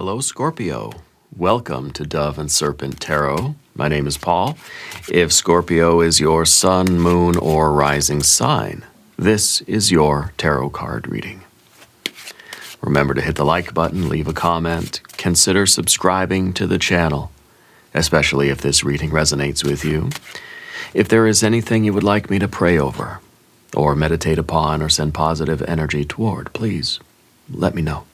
Hello, Scorpio. Welcome to Dove and Serpent Tarot. My name is Paul. If Scorpio is your sun, moon, or rising sign, this is your tarot card reading. Remember to hit the like button, leave a comment, consider subscribing to the channel, especially if this reading resonates with you. If there is anything you would like me to pray over, or meditate upon, or send positive energy toward, please let me know.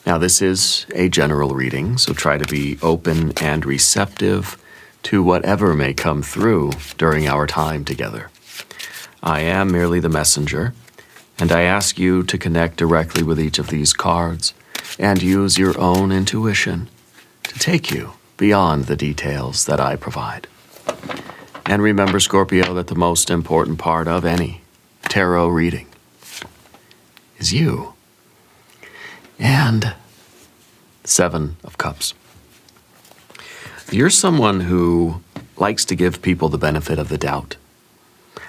Now, this is a general reading, so try to be open and receptive to whatever may come through during our time together. I am merely the messenger, and I ask you to connect directly with each of these cards and use your own intuition to take you beyond the details that I provide. And remember, Scorpio, that the most important part of any tarot reading is you. And Seven of Cups. You're someone who likes to give people the benefit of the doubt.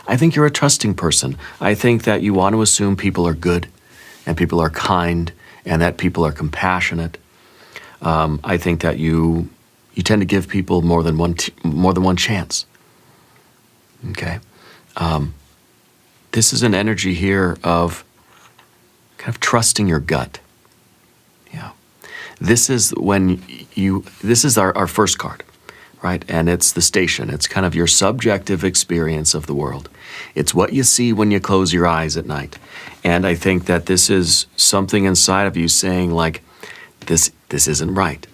I think you're a trusting person. I think that you want to assume people are good and people are kind and that people are compassionate. I think that you tend to give people more than one chance. Okay? This is an energy here of kind of trusting your gut. Yeah. This is this is our first card, right? And it's the station. It's kind of your subjective experience of the world. It's what you see when you close your eyes at night. And I think that this is something inside of you saying, like, this isn't right.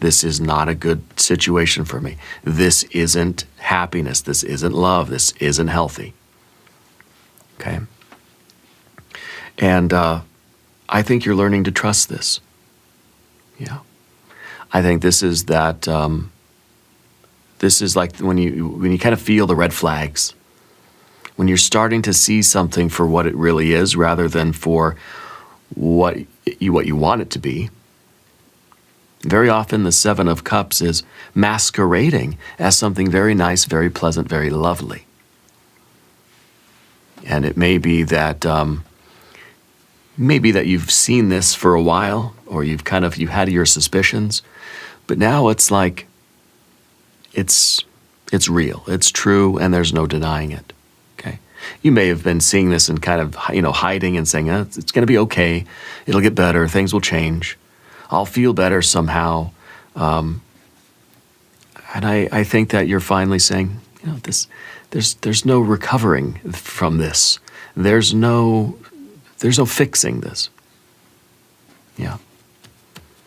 This is not a good situation for me. This isn't happiness. This isn't love. This isn't healthy. Okay? And I think you're learning to trust this. Yeah. I think this is that, this is like when you kind of feel the red flags, when you're starting to see something for what it really is rather than for what you want it to be. Very often the Seven of Cups is masquerading as something very nice, very pleasant, very lovely. And it may be that you've seen this for a while, or you've had your suspicions, but now it's like it's real, it's true, and there's no denying it. Okay, you may have been seeing this and kind of hiding and saying it's going to be okay, it'll get better, things will change, I'll feel better somehow, and I think that you're finally saying, there's no recovering from this. There's no fixing this. Yeah.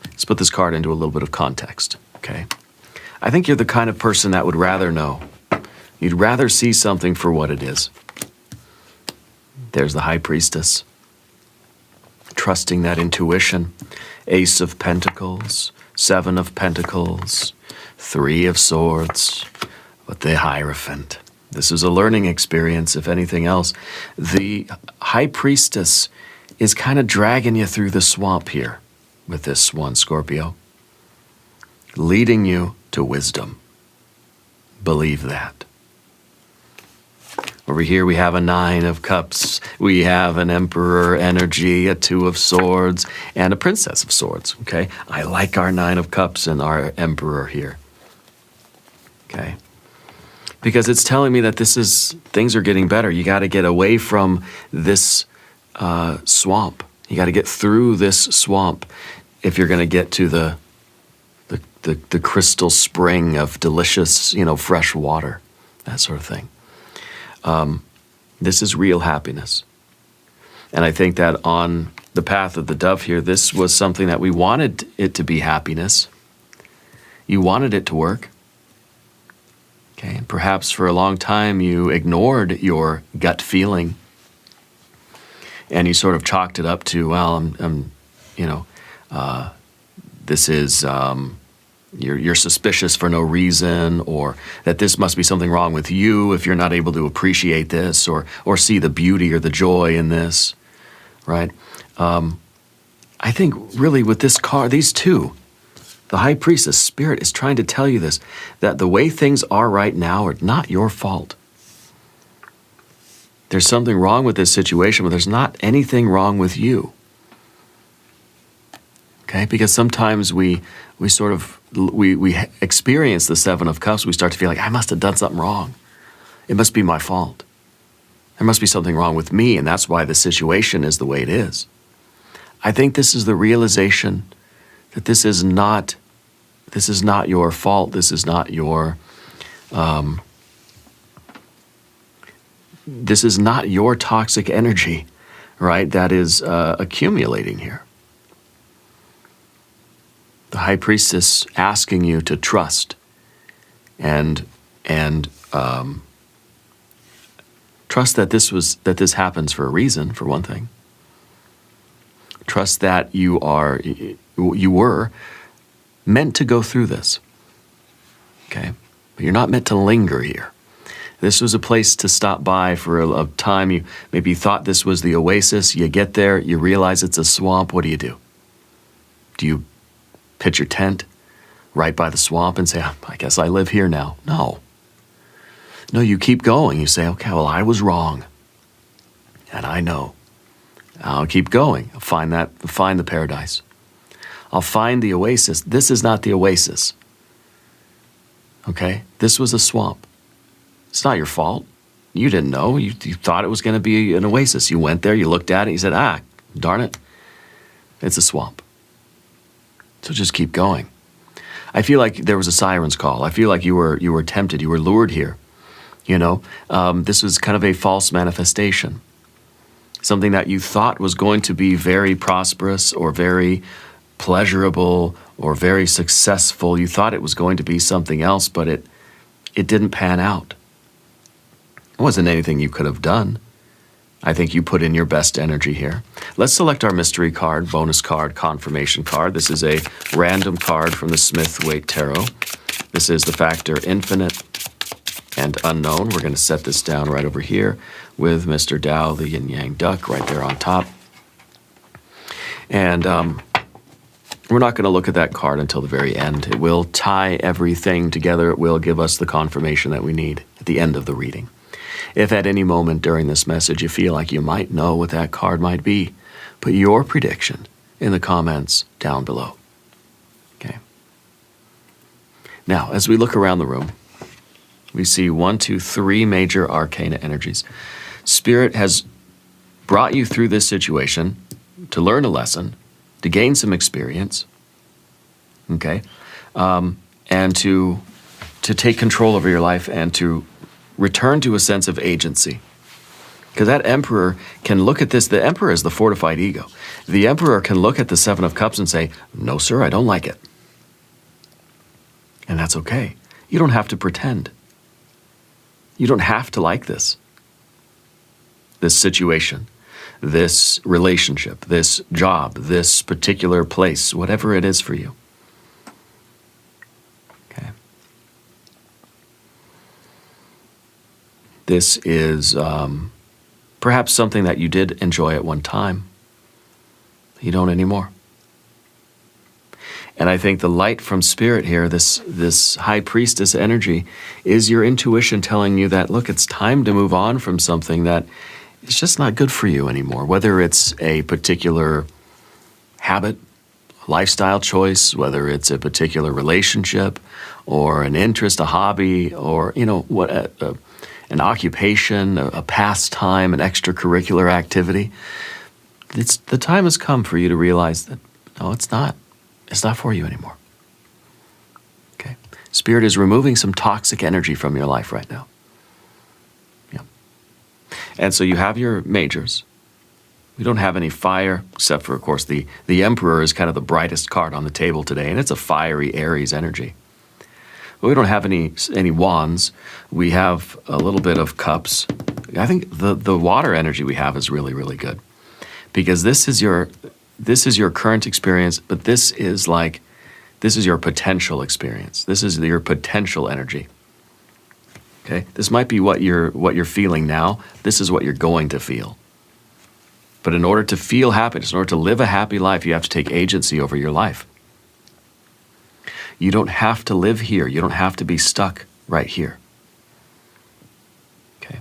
Let's put this card into a little bit of context, okay? I think you're the kind of person that would rather know. You'd rather see something for what it is. There's the High Priestess. Trusting that intuition. Ace of Pentacles, Seven of Pentacles, Three of Swords, with the Hierophant. This is a learning experience, if anything else. The High Priestess is kind of dragging you through the swamp here with this one, Scorpio. Leading you to wisdom. Believe that. Over here we have a Nine of Cups. We have an Emperor energy, a Two of Swords, and a Princess of Swords, okay? I like our Nine of Cups and our Emperor here, okay? Because it's telling me that things are getting better. You got to get away from this swamp. You got to get through this swamp if you're going to get to the crystal spring of delicious, fresh water, that sort of thing. This is real happiness. And I think that on the path of the dove here, this was something that we wanted it to be happiness. You wanted it to work. Okay, and perhaps for a long time you ignored your gut feeling and you sort of chalked it up to, well, this is, you're suspicious for no reason, or that this must be something wrong with you if you're not able to appreciate this or see the beauty or the joy in this, right? I think really with this card, these two, the High Priestess Spirit is trying to tell you this, that the way things are right now are not your fault. There's something wrong with this situation, but there's not anything wrong with you. Okay, because sometimes we experience the Seven of Cups. We start to feel like, I must have done something wrong. It must be my fault. There must be something wrong with me, and that's why the situation is the way it is. I think this is the realization that this is not your fault. This is not your toxic energy, right? That is accumulating here. The High Priestess asking you to trust and trust that this happens for a reason, for one thing. Trust that you were meant to go through this. Okay? But you're not meant to linger here. This was a place to stop by for a time. You maybe thought this was the oasis. You get there, you realize it's a swamp. What do? Do you pitch your tent right by the swamp and say, I guess I live here now? No. No, you keep going. You say, okay, well, I was wrong. And I know. I'll keep going. I'll find the paradise. I'll find the oasis. This is not the oasis. Okay? This was a swamp. It's not your fault. You didn't know. You thought it was going to be an oasis. You went there, you looked at it, you said, darn it. It's a swamp. So just keep going. I feel like there was a siren's call. I feel like you were tempted. You were lured here. This was kind of a false manifestation. Something that you thought was going to be very prosperous or very pleasurable or very successful. You thought it was going to be something else, but it didn't pan out. It wasn't anything you could have done. I think you put in your best energy here. Let's select our mystery card, bonus card, confirmation card. This is a random card from the Smith-Waite Tarot. This is the factor infinite and unknown. We're going to set this down right over here with Mr. Tao, the yin-yang duck, right there on top. And we're not going to look at that card until the very end. It will tie everything together. It will give us the confirmation that we need at the end of the reading. If at any moment during this message you feel like you might know what that card might be, put your prediction in the comments down below. Okay. Now, as we look around the room, we see 1, 2, 3 major arcana energies. Spirit has brought you through this situation to learn a lesson, to gain some experience, okay, and to take control over your life and to return to a sense of agency. Because that emperor can look at this. The emperor is the fortified ego. The emperor can look at the Seven of Cups and say, no, sir, I don't like it. And that's okay. You don't have to pretend. You don't have to like this situation, this relationship, this job, this particular place, whatever it is for you. Okay. This is perhaps something that you did enjoy at one time. You don't anymore. And I think the light from Spirit here, this High Priestess energy, is your intuition telling you that, look, it's time to move on from something that is just not good for you anymore. Whether it's a particular habit, lifestyle choice, whether it's a particular relationship or an interest, a hobby, or, an occupation, a pastime, an extracurricular activity. The time has come for you to realize that, no, it's not. It's not for you anymore. Okay? Spirit is removing some toxic energy from your life right now. Yeah. And so you have your majors. We don't have any fire, except for, of course, the Emperor is kind of the brightest card on the table today, and it's a fiery Aries energy. But we don't have any wands. We have a little bit of cups. I think the water energy we have is really, really good. Because this is your current experience, but this is your potential experience. This is your potential energy. Okay? This might be what you're feeling now. This is what you're going to feel. But in order to feel happiness, in order to live a happy life, you have to take agency over your life. You don't have to live here. You don't have to be stuck right here. Okay?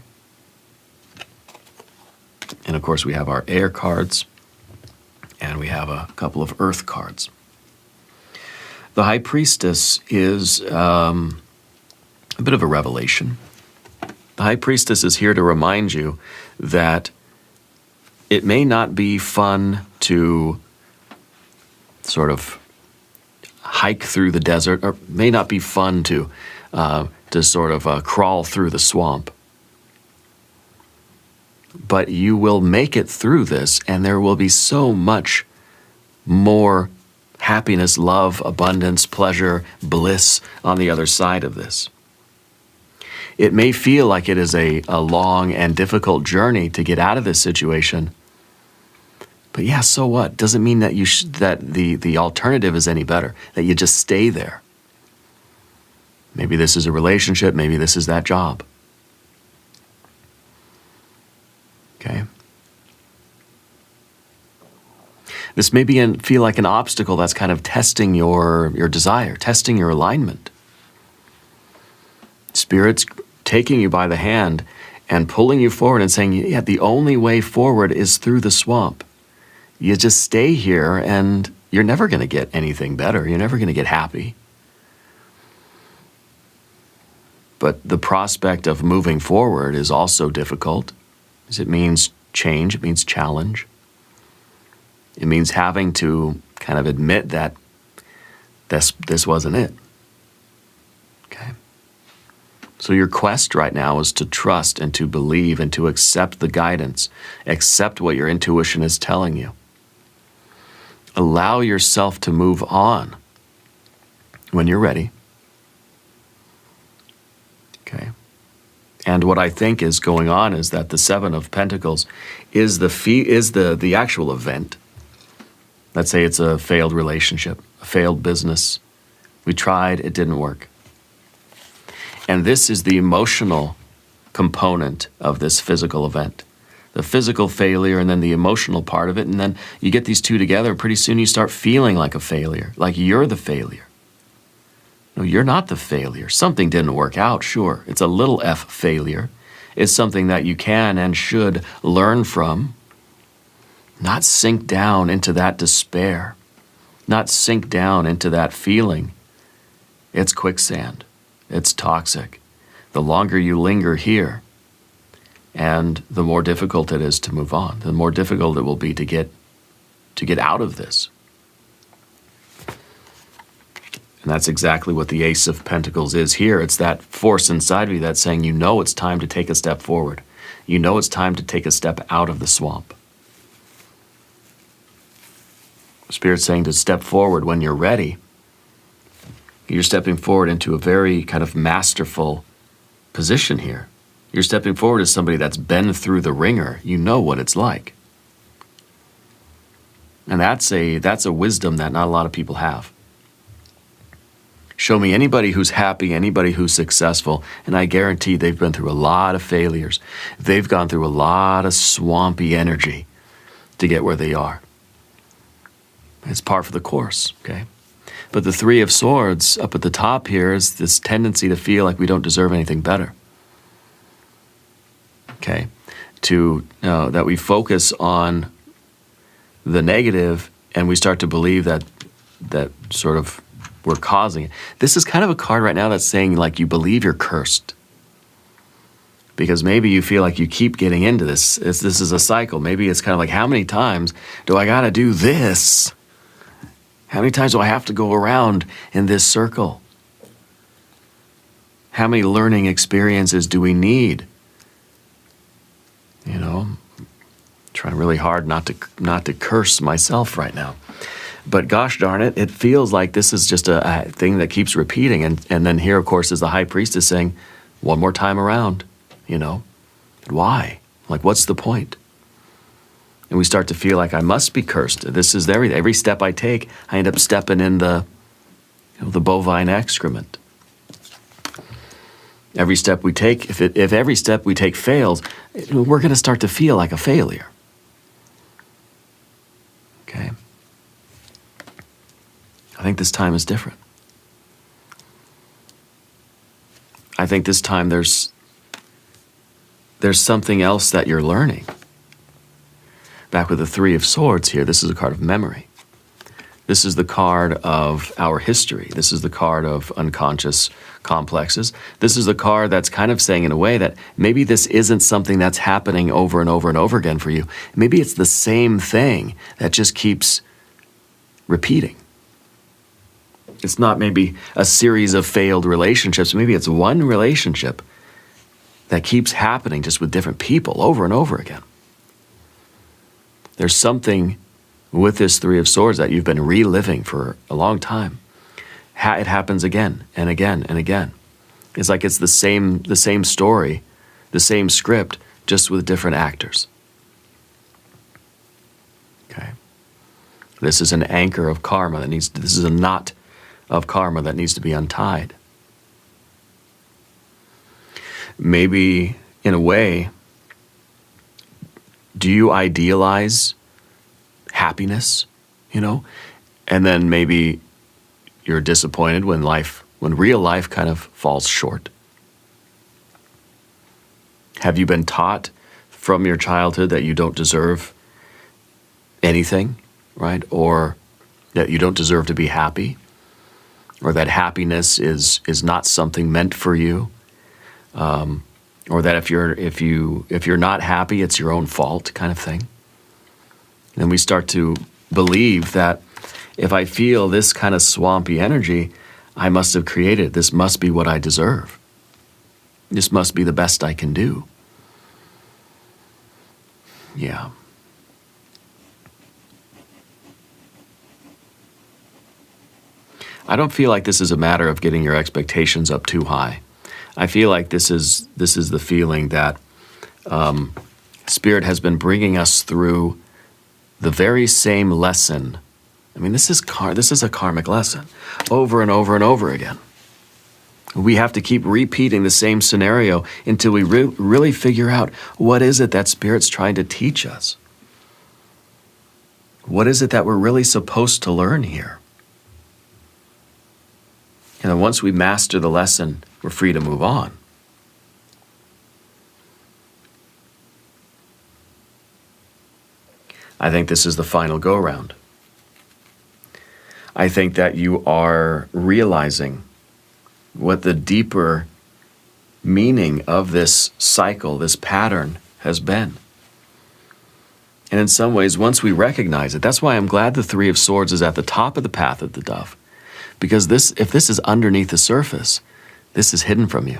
And of course, we have our air cards, and we have a couple of earth cards. The High Priestess is a bit of a revelation. The High Priestess is here to remind you that it may not be fun to sort of hike through the desert, or may not be fun to sort of crawl through the swamp. But you will make it through this, and there will be so much more happiness, love, abundance, pleasure, bliss on the other side of this. It may feel like it is a long and difficult journey to get out of this situation. But yeah, so what? Doesn't mean that that the alternative is any better, that you just stay there. Maybe this is a relationship, maybe this is that job. Okay? This may feel like an obstacle that's kind of testing your desire, testing your alignment. Spirit's taking you by the hand and pulling you forward and saying, yeah, the only way forward is through the swamp. You just stay here and you're never going to get anything better. You're never going to get happy. But the prospect of moving forward is also difficult, because it means change, it means challenge. It means having to kind of admit that this wasn't it. Okay? So your quest right now is to trust and to believe and to accept the guidance, accept what your intuition is telling you. Allow yourself to move on when you're ready. Okay? And what I think is going on is that the Seven of Pentacles is the actual event. Let's say it's a failed relationship, a failed business. We tried, it didn't work. And this is the emotional component of this physical event. The physical failure and then the emotional part of it, and then you get these two together, and pretty soon you start feeling like a failure, like you're the failure. No, you're not the failure. Something didn't work out, sure. It's a little f failure. It's something that you can and should learn from. Not sink down into that despair. Not sink down into that feeling. It's quicksand. It's toxic. The longer you linger here, and the more difficult it is to move on, the more difficult it will be to get out of this. And that's exactly what the Ace of Pentacles is here. It's that force inside of you that's saying, you know it's time to take a step forward. You know it's time to take a step out of the swamp. Spirit's saying to step forward when you're ready. You're stepping forward into a very kind of masterful position here. You're stepping forward as somebody that's been through the ringer. You know what it's like. And that's a wisdom that not a lot of people have. Show me anybody who's happy, anybody who's successful, and I guarantee they've been through a lot of failures. They've gone through a lot of swampy energy to get where they are. It's par for the course, okay? But the Three of Swords up at the top here is this tendency to feel like we don't deserve anything better. Okay? That we focus on the negative and we start to believe that sort of we're causing it. This is kind of a card right now that's saying like you believe you're cursed. Because maybe you feel like you keep getting into this. This is a cycle. Maybe it's kind of like, how many times do I got to do this? How many times do I have to go around in this circle? How many learning experiences do we need? You know, I'm trying really hard not to curse myself right now. But gosh darn it, it feels like this is just a thing that keeps repeating. And then here, of course, is the High Priestess saying, one more time around, you know. Why? Like, what's the point? And we start to feel like I must be cursed. This is every step I take, I end up stepping in the bovine excrement. Every step we take, if every step we take fails, we're going to start to feel like a failure. Okay? I think this time is different. I think this time there's something else that you're learning. Back with the Three of Swords here, this is a card of memory. This is the card of our history. This is the card of unconscious complexes. This is the card that's kind of saying in a way that maybe this isn't something that's happening over and over and over again for you. Maybe it's the same thing that just keeps repeating. It's not maybe a series of failed relationships. Maybe it's one relationship that keeps happening just with different people over and over again. There's something with this Three of Swords that you've been reliving for a long time. It happens again and again and again. It's like it's the same story, the same script, just with different actors. Okay. This is an anchor of karma this is a knot of karma that needs to be untied. Maybe, in a way, do you idealize happiness, and then maybe you're disappointed when real life kind of falls short? Have you been taught from your childhood that you don't deserve anything, right? Or that you don't deserve to be happy? Or that happiness is not something meant for you? Or that if you're not happy, it's your own fault, kind of thing. And then we start to believe that if I feel this kind of swampy energy, I must have created it. This must be what I deserve. This must be the best I can do. Yeah. I don't feel like this is a matter of getting your expectations up too high. I feel like this is the feeling that Spirit has been bringing us through the very same lesson. I mean, this is a karmic lesson over and over and over again. We have to keep repeating the same scenario until we really figure out what is it that Spirit's trying to teach us. What is it that we're really supposed to learn here? And then once we master the lesson, we're free to move on. I think this is the final go-round. I think that you are realizing what the deeper meaning of this cycle, this pattern, has been. And in some ways, once we recognize it, that's why I'm glad the Three of Swords is at the top of the path of the dove. Because if this is underneath the surface, this is hidden from you.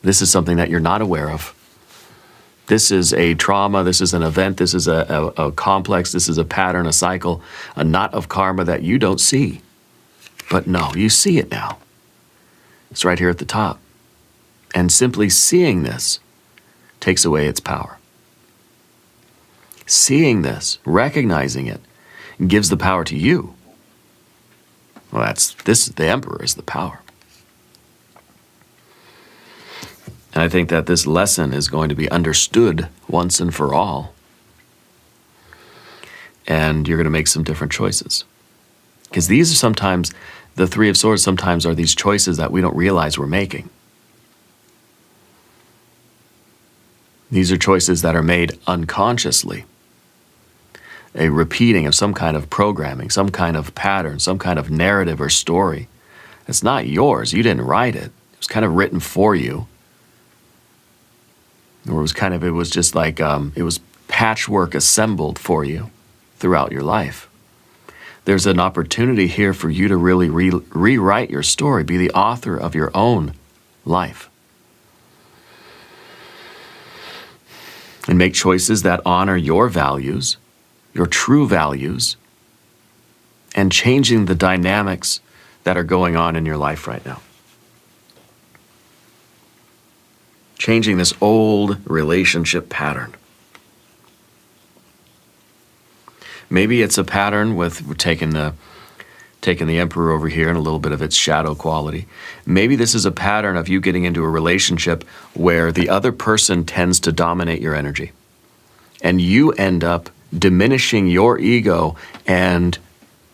This is something that you're not aware of. This is a trauma, this is an event, this is a complex, this is a pattern, a cycle, a knot of karma that you don't see. But no, you see it now. It's right here at the top. And simply seeing this takes away its power. Seeing this, recognizing it, gives the power to you. Well, the Emperor is the power. And I think that this lesson is going to be understood once and for all. And you're going to make some different choices. Because these are sometimes, the Three of Swords sometimes are these choices that we don't realize we're making. These are choices that are made unconsciously. A repeating of some kind of programming, some kind of pattern, some kind of narrative or story. It's not yours. You didn't write it. It was kind of written for you. Or it was just like, it was patchwork assembled for you throughout your life. There's an opportunity here for you to really rewrite your story, be the author of your own life. And make choices that honor your values, your true values, and changing the dynamics that are going on in your life right now. Changing this old relationship pattern. Maybe it's a pattern with taking the Emperor over here and a little bit of its shadow quality. Maybe this is a pattern of you getting into a relationship where the other person tends to dominate your energy. And you end up diminishing your ego and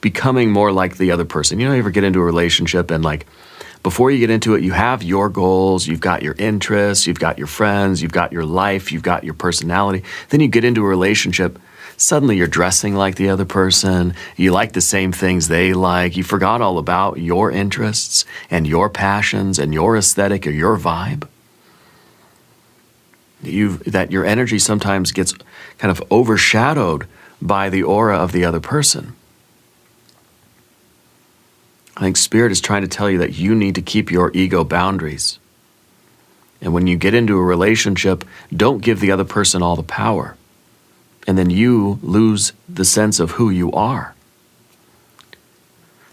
becoming more like the other person. You ever get into a relationship and before you get into it, you have your goals, you've got your interests, you've got your friends, you've got your life, you've got your personality. Then you get into a relationship, Suddenly you're dressing like the other person. You like the same things they like. You forgot all about your interests and your passions and your aesthetic or your vibe. That your energy sometimes gets kind of overshadowed by the aura of the other person. I think Spirit is trying to tell you that you need to keep your ego boundaries. And when you get into a relationship, don't give the other person all the power. And then you lose the sense of who you are.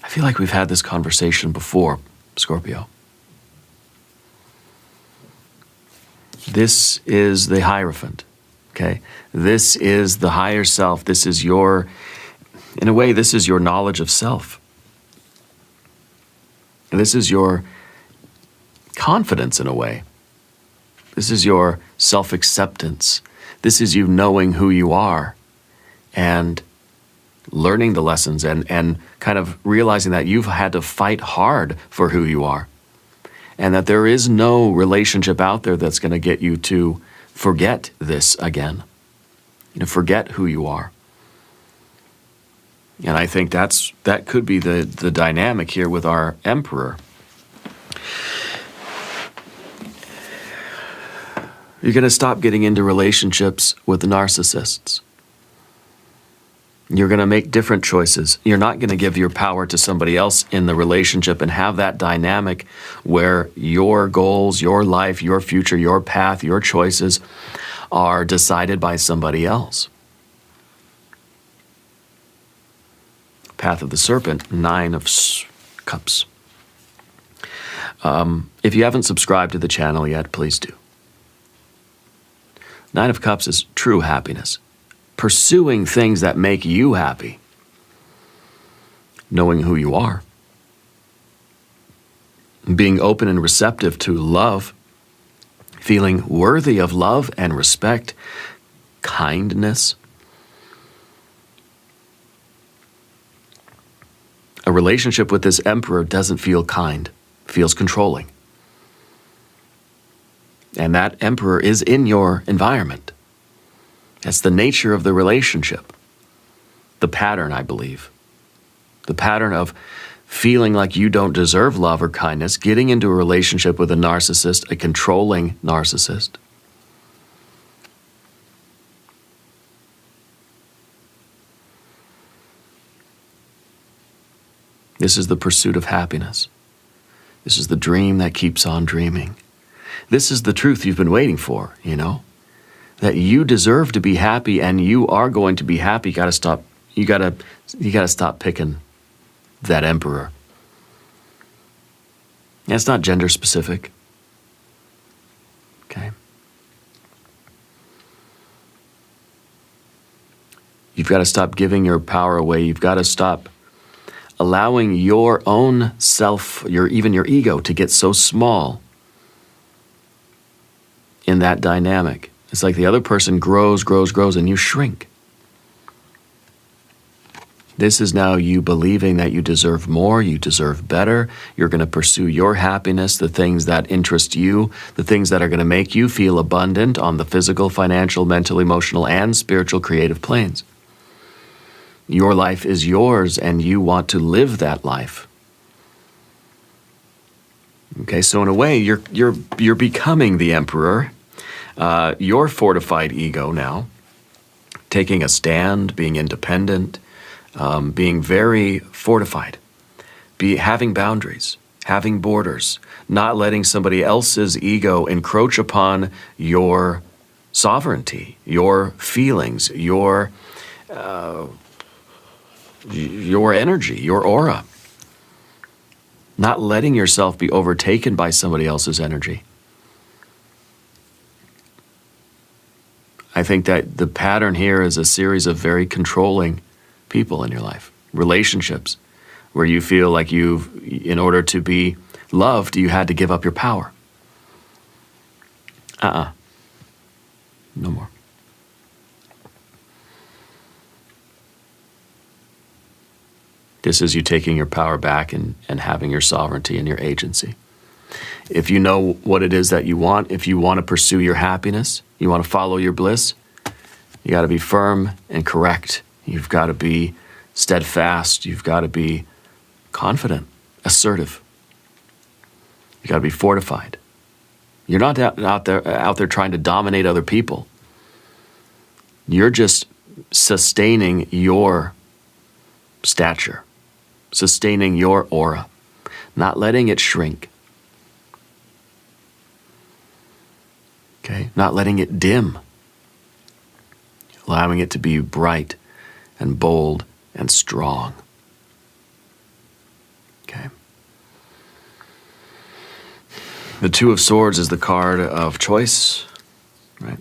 I feel like we've had this conversation before, Scorpio. This is the Hierophant, okay? This is the higher self. This is in a way, this is your knowledge of self. This is your confidence in a way. This is your self-acceptance. This is you knowing who you are and learning the lessons and kind of realizing that you've had to fight hard for who you are and that there is no relationship out there that's going to get you to forget this again, forget who you are. And I think that could be the dynamic here with our Emperor. You're going to stop getting into relationships with narcissists. You're going to make different choices. You're not going to give your power to somebody else in the relationship and have that dynamic where your goals, your life, your future, your path, your choices are decided by somebody else. Path of the Serpent, 9 of Cups. If you haven't subscribed to the channel yet, please do. 9 of Cups is true happiness. Pursuing things that make you happy. Knowing who you are. Being open and receptive to love. Feeling worthy of love and respect. Kindness. A relationship with this Emperor doesn't feel kind. Feels controlling. And that Emperor is in your environment. That's the nature of the relationship. The pattern, I believe. The pattern of feeling like you don't deserve love or kindness, getting into a relationship with a narcissist, a controlling narcissist. This is the pursuit of happiness. This is the dream that keeps on dreaming. This is the truth you've been waiting for, that you deserve to be happy and you are going to be happy. You gotta stop picking that Emperor. And it's not gender specific. Okay. You've got to stop giving your power away. You've got to stop allowing your own self, even your ego, to get so small in that dynamic. It's like the other person grows, and you shrink. This is now you believing that you deserve more, you deserve better. You're going to pursue your happiness, the things that interest you, the things that are going to make you feel abundant on the physical, financial, mental, emotional, and spiritual creative planes. Your life is yours, and you want to live that life. Okay, so in a way, you're becoming the Emperor. Your fortified ego now, taking a stand, being independent, being very fortified, having boundaries, having borders, not letting somebody else's ego encroach upon your sovereignty, your feelings, your energy, your aura. Not letting yourself be overtaken by somebody else's energy. I think that the pattern here is a series of very controlling people in your life. Relationships where you feel like in order to be loved, you had to give up your power. No more. This is you taking your power back and having your sovereignty and your agency. If you know what it is that you want, if you want to pursue your happiness, you want to follow your bliss, You got to be firm and correct. You've got to be steadfast. You've got to be confident, assertive. You've got to be fortified. You're not out there trying to dominate other people. You're just sustaining your stature, sustaining your aura, not letting it shrink. Okay? Not letting it dim. Allowing it to be bright and bold and strong. Okay? The Two of Swords is the card of choice, right?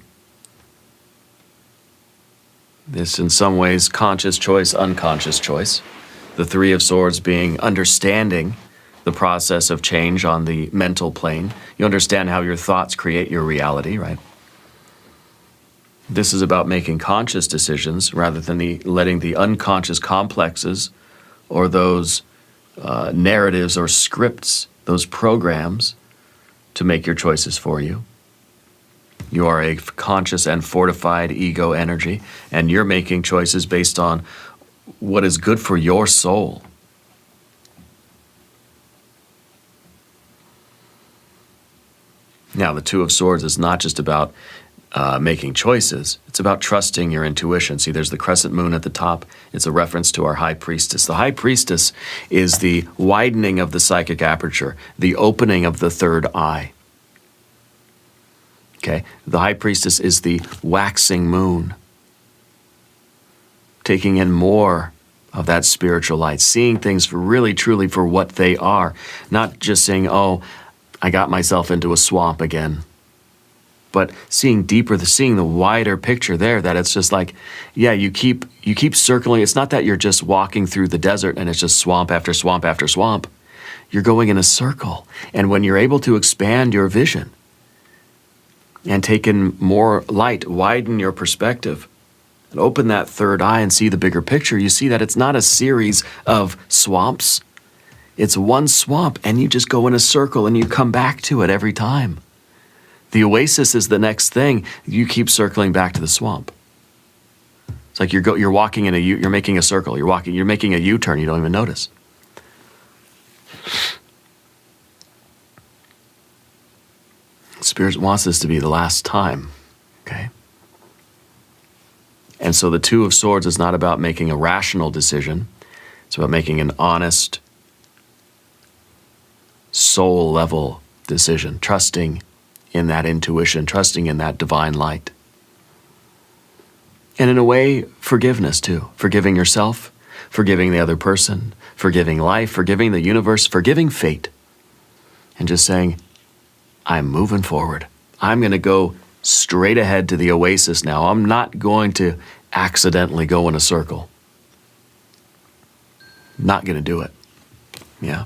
This, in some ways, conscious choice, unconscious choice. The Three of Swords being understanding the process of change on the mental plane. You understand how your thoughts create your reality, right? This is about making conscious decisions rather than letting the unconscious complexes or those narratives or scripts, those programs, to make your choices for you. You are a conscious and fortified ego energy, and you're making choices based on what is good for your soul. Now, the Two of Swords is not just about making choices. It's about trusting your intuition. See, there's the crescent moon at the top. It's a reference to our high priestess. The high priestess is the widening of the psychic aperture, the opening of the third eye. Okay? The high priestess is the waxing moon, taking in more of that spiritual light, seeing things for really, truly for what they are, not just saying, oh, I got myself into a swamp again. But seeing deeper, seeing the wider picture there, that it's just like, yeah, you keep circling. It's not that you're just walking through the desert and it's just swamp after swamp after swamp. You're going in a circle. And when you're able to expand your vision and take in more light, widen your perspective, and open that third eye and see the bigger picture, you see that it's not a series of swamps. It's one swamp, and you just go in a circle and you come back to it every time. The oasis is the next thing. You keep circling back to the swamp. It's like you're walking in you're making a circle. You're making a U-turn. You don't even notice. Spirit wants this to be the last time. Okay? And so the Two of Swords is not about making a rational decision. It's about making an honest, soul-level decision, trusting in that intuition, trusting in that divine light. And in a way, forgiveness too. Forgiving yourself, forgiving the other person, forgiving life, forgiving the universe, forgiving fate. And just saying, I'm moving forward. I'm going to go straight ahead to the oasis now. I'm not going to accidentally go in a circle. Not going to do it. Yeah.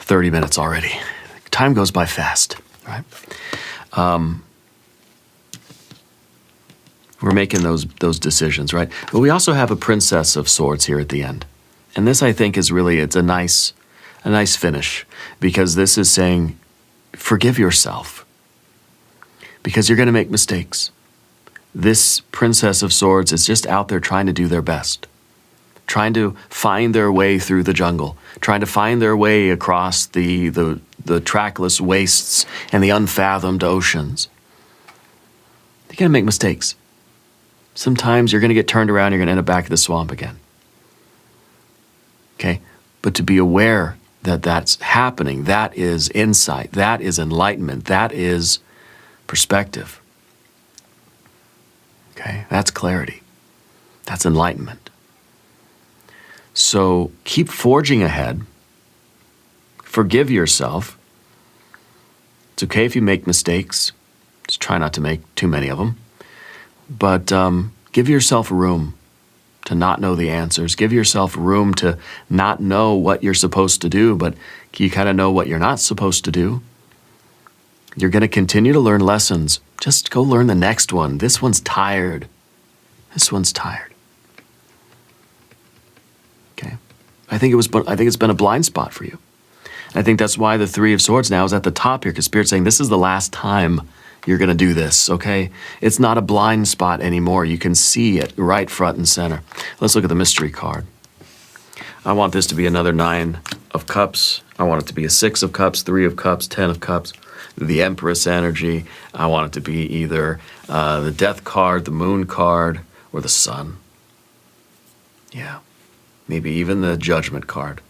30 minutes already. Time goes by fast, right? We're making those decisions, right? But we also have a Princess of Swords here at the end. And this, I think, is really, it's a nice finish, because this is saying, forgive yourself, because you're going to make mistakes. This Princess of Swords is just out there trying to do their best, trying to find their way through the jungle, trying to find their way across the trackless wastes and the unfathomed oceans. They're going to make mistakes. Sometimes you're going to get turned around, you're going to end up back at the swamp again. Okay? But to be aware that that's happening, that is insight, that is enlightenment, that is perspective. Okay? That's clarity. That's enlightenment. So keep forging ahead. Forgive yourself. It's okay if you make mistakes. Just try not to make too many of them. But give yourself room to not know the answers. Give yourself room to not know what you're supposed to do, but you kind of know what you're not supposed to do. You're going to continue to learn lessons. Just go learn the next one. This one's tired. This one's tired. Okay? I think it's been a blind spot for you. I think that's why the Three of Swords now is at the top here, because Spirit's saying this is the last time you're going to do this, okay? It's not a blind spot anymore. You can see it right front and center. Let's look at the mystery card. I want this to be another 9 of Cups. I want it to be a 6 of Cups, 3 of Cups, 10 of Cups. The Empress energy. I want it to be either the Death card, the Moon card, or the Sun. Yeah, maybe even the Judgment card.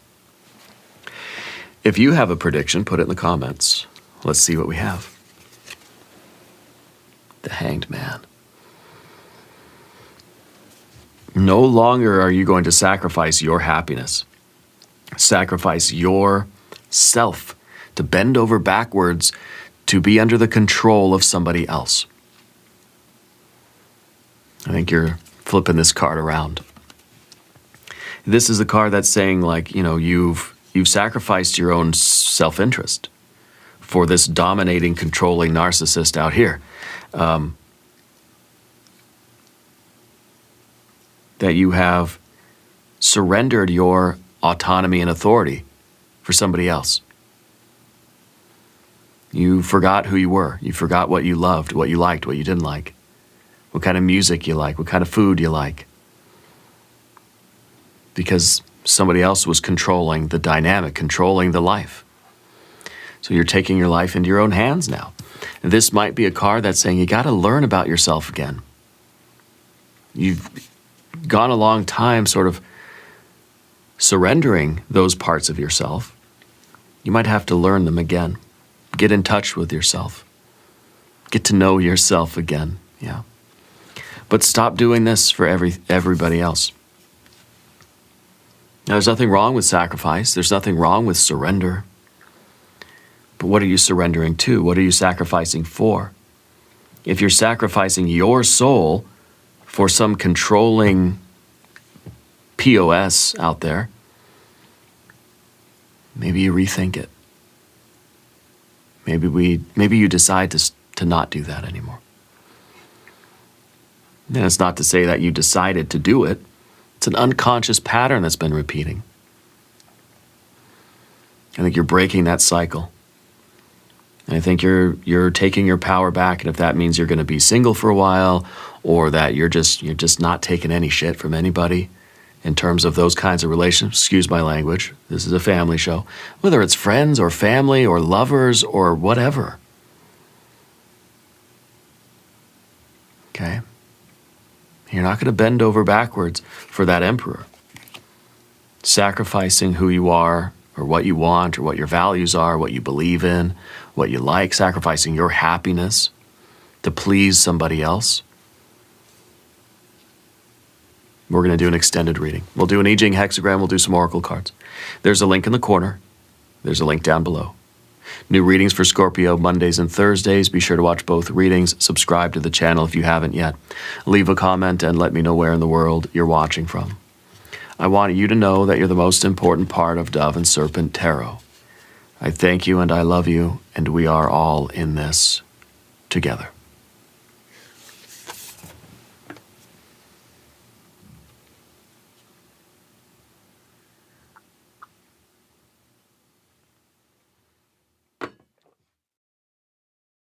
If you have a prediction, put it in the comments. Let's see what we have. The Hanged Man. No longer are you going to sacrifice your happiness, sacrifice yourself to bend over backwards to be under the control of somebody else. I think you're flipping this card around. This is the card that's saying, like, you know, you've sacrificed your own self-interest for this dominating, controlling narcissist out here. That you have surrendered your autonomy and authority for somebody else. You forgot who you were. You forgot what you loved, what you liked, what you didn't like, what kind of music you like, what kind of food you like. Because somebody else was controlling the dynamic, controlling the life. So you're taking your life into your own hands now. And this might be a card that's saying you got to learn about yourself again. You've gone a long time sort of surrendering those parts of yourself. You might have to learn them again. Get in touch with yourself. Get to know yourself again. Yeah. But stop doing this for everybody else. Now, there's nothing wrong with sacrifice. There's nothing wrong with surrender. But what are you surrendering to? What are you sacrificing for? If you're sacrificing your soul for some controlling POS out there, maybe you rethink it. Maybe you decide to not do that anymore. And it's not to say that you decided to do it. It's an unconscious pattern that's been repeating. I think you're breaking that cycle. And I think you're taking your power back, and if that means you're going to be single for a while, or that you're just not taking any shit from anybody in terms of those kinds of relationships, excuse my language, this is a family show, whether it's friends or family or lovers or whatever. Okay? You're not going to bend over backwards for that emperor. Sacrificing who you are, or what you want, or what your values are, what you believe in, what you like, sacrificing your happiness to please somebody else. We're going to do an extended reading. We'll do an I Ching hexagram, we'll do some oracle cards. There's a link in the corner. There's a link down below. New readings for Scorpio Mondays and Thursdays. Be sure to watch both readings. Subscribe to the channel if you haven't yet. Leave a comment and let me know where in the world you're watching from. I want you to know that you're the most important part of Dove and Serpent Tarot. I thank you and I love you, and we are all in this together.